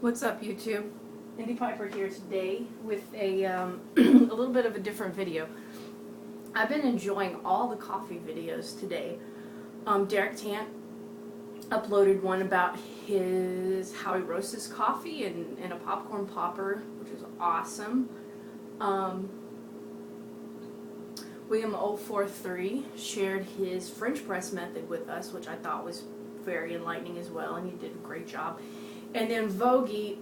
What's up, YouTube? Indy Piper here today with a, a little bit of a different video. I've been enjoying all the coffee videos today. Derek Tant uploaded one about how he roasts his coffee in a popcorn popper, which is awesome. William 043 shared his French press method with us, which I thought was very enlightening as well, and he did a great job. And then Vogie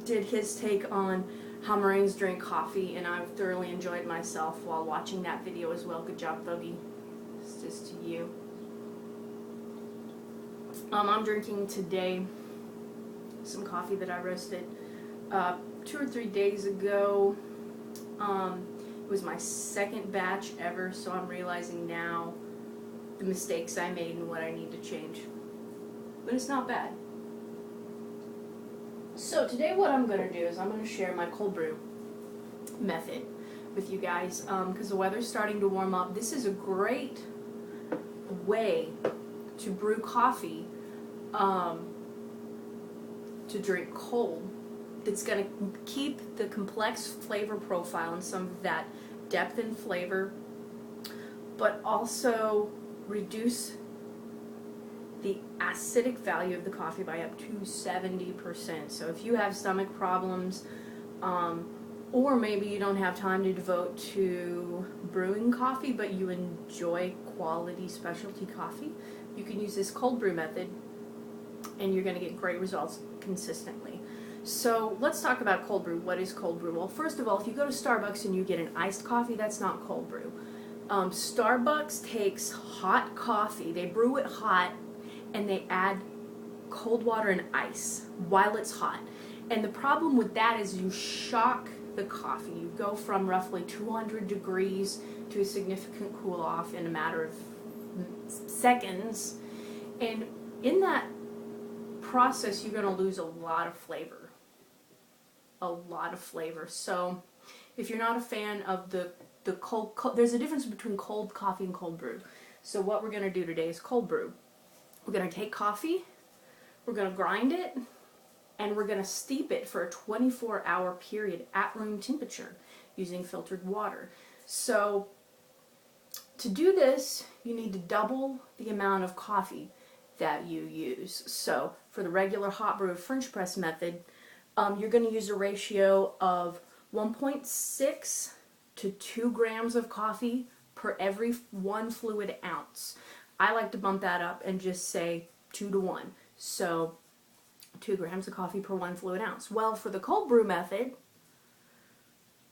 did his take on how Marines drink coffee, and I've thoroughly enjoyed myself while watching that video as well. Good job, Vogie. This is to you. I'm drinking today some coffee that I roasted 2 or 3 days ago. It was my second batch ever, so I'm realizing now the mistakes I made and what I need to change. But it's not bad. So today what I'm going to do is I'm going to share my cold brew method with you guys because the weather's starting to warm up. This is a great way to brew coffee to drink cold. It's going to keep the complex flavor profile and some of that depth and flavor, but also reduce the acidic value of the coffee by up to 70%. So if you have stomach problems, or maybe you don't have time to devote to brewing coffee, but you enjoy quality specialty coffee, you can use this cold brew method, and you're going to get great results consistently. So let's talk about cold brew. What is cold brew? Well, first of all, if you go to Starbucks and you get an iced coffee, that's not cold brew. Starbucks takes hot coffee, they brew it hot, and they add cold water and ice while it's hot. And the problem with that is you shock the coffee. You go from roughly 200 degrees to a significant cool off in a matter of seconds. And in that process, you're going to lose a lot of flavor. A lot of flavor. So if you're not a fan of the cold, there's a difference between cold coffee and cold brew. So what we're going to do today is cold brew. We're going to take coffee, we're going to grind it, and we're going to steep it for a 24-hour period at room temperature using filtered water. So to do this, you need to double the amount of coffee that you use. So for the regular hot brew French press method, you're going to use a ratio of 1.6 to 2 grams of coffee per every 1 fluid ounce. I like to bump that up and just say 2 to 1. So 2 grams of coffee per 1 fluid ounce. Well, for the cold brew method,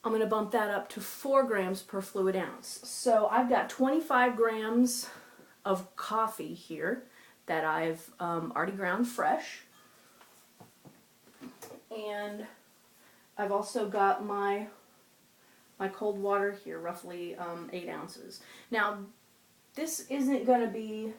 I'm going to bump that up to 4 grams per fluid ounce. So I've got 25 grams of coffee here that I've already ground fresh. And I've also got my cold water here, roughly 8 ounces. Now, this isn't going to be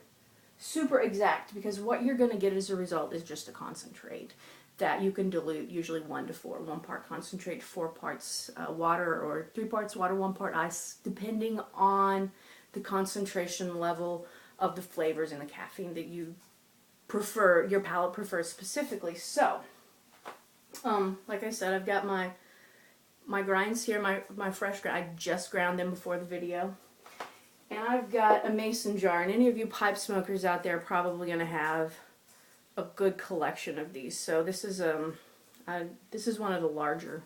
super exact because what you're going to get as a result is just a concentrate that you can dilute, usually 1 to 4. 1 part concentrate, 4 parts water, or 3 parts water, 1 part ice, depending on the concentration level of the flavors and the caffeine that you prefer, your palate prefers specifically. So, like I said, I've got my grinds here, my fresh grind. I just ground them before the video. And I've got a mason jar, and any of you pipe smokers out there are probably going to have a good collection of these. So this is one of the larger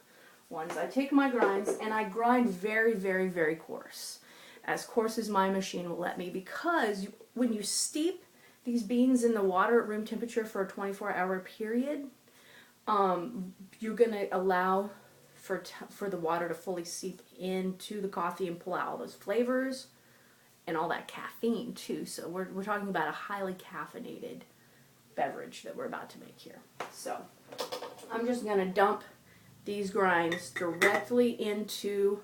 ones. I take my grinds and I grind very, very, very coarse as my machine will let me, because when you steep these beans in the water at room temperature for a 24-hour period, you're going to allow for the water to fully seep into the coffee and pull out all those flavors and all that caffeine too. So we're talking about a highly caffeinated beverage that we're about to make here. So I'm just going to dump these grinds directly into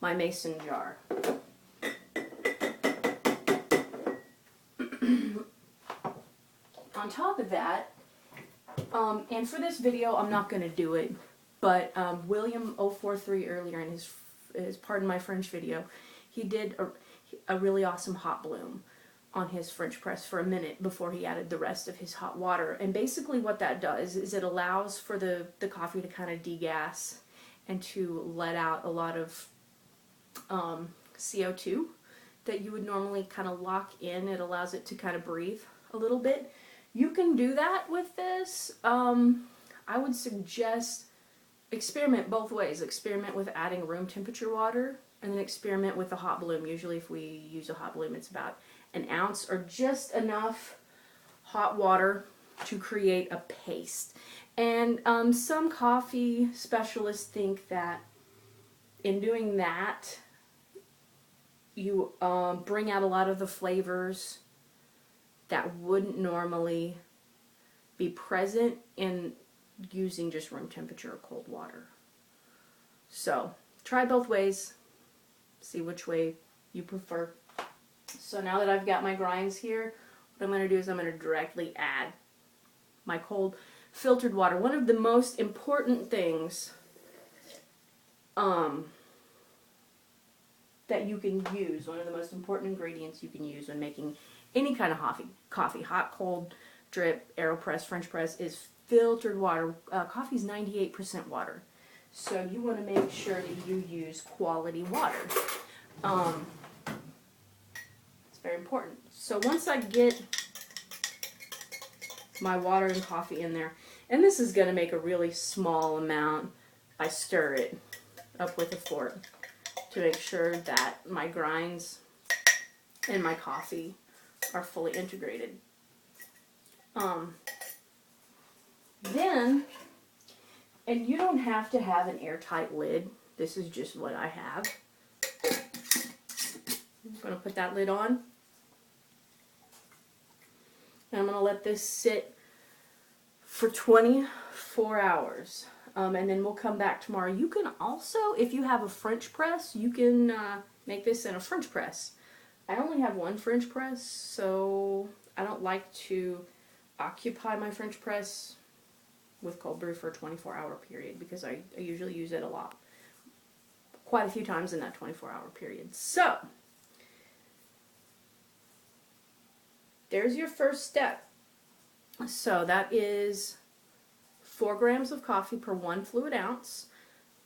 my mason jar. On top of that, and for this video I'm not going to do it, but William 043 earlier in his Pardon My French video, he did a really awesome hot bloom. on his French press for a minute before he added the rest of his hot water. And basically what that does is it allows for the coffee to kind of degas and to let out a lot of CO2 that you would normally kind of lock in. It allows it to kind of breathe a little bit. You can do that with this. I would suggest experiment both ways. Experiment with adding room temperature water and then experiment with a hot bloom. Usually if we use a hot bloom, it's about an ounce or just enough hot water to create a paste. And some coffee specialists think that in doing that, you bring out a lot of the flavors that wouldn't normally be present in using just room temperature or cold water. So try both ways, see which way you prefer. So now that I've got my grinds here, what I'm going to do is I'm going to directly add my cold filtered water. One of the most important things that you can use, one of the most important ingredients you can use when making any kind of coffee, hot, cold, drip, AeroPress, French press, is filtered water. Coffee is 98% water. So you want to make sure that you use quality water. It's very important. So once I get my water and coffee in there, and this is going to make a really small amount, I stir it up with a fork to make sure that my grinds and my coffee are fully integrated. Then, and you don't have to have an airtight lid. This is just what I have. I'm going to put that lid on. And I'm going to let this sit for 24 hours. And then we'll come back tomorrow. You can also, if you have a French press, you can make this in a French press. I only have one French press, so I don't like to occupy my French press with cold brew for a 24-hour period because I usually use it a lot. Quite a few times in that 24-hour period. So, there's your first step. So that is 4 grams of coffee per 1 fluid ounce.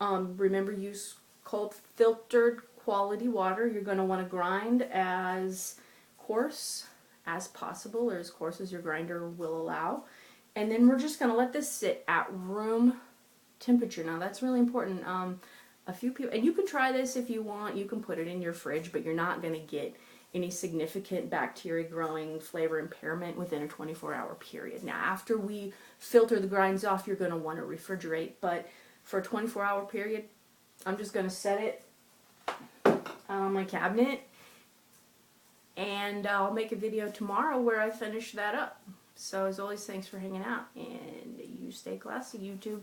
Remember, use cold filtered quality water. You're going to want to grind as coarse as possible, or as coarse as your grinder will allow. And then we're just going to let this sit at room temperature. Now that's really important. A few people, and you can try this if you want, you can put it in your fridge, but you're not going to get any significant bacteria growing flavor impairment within a 24-hour period. Now after we filter the grinds off, you're going to want to refrigerate, but for a 24-hour period, I'm just going to set it on my cabinet, and I'll make a video tomorrow where I finish that up. So as always, thanks for hanging out, and you stay classy, YouTube.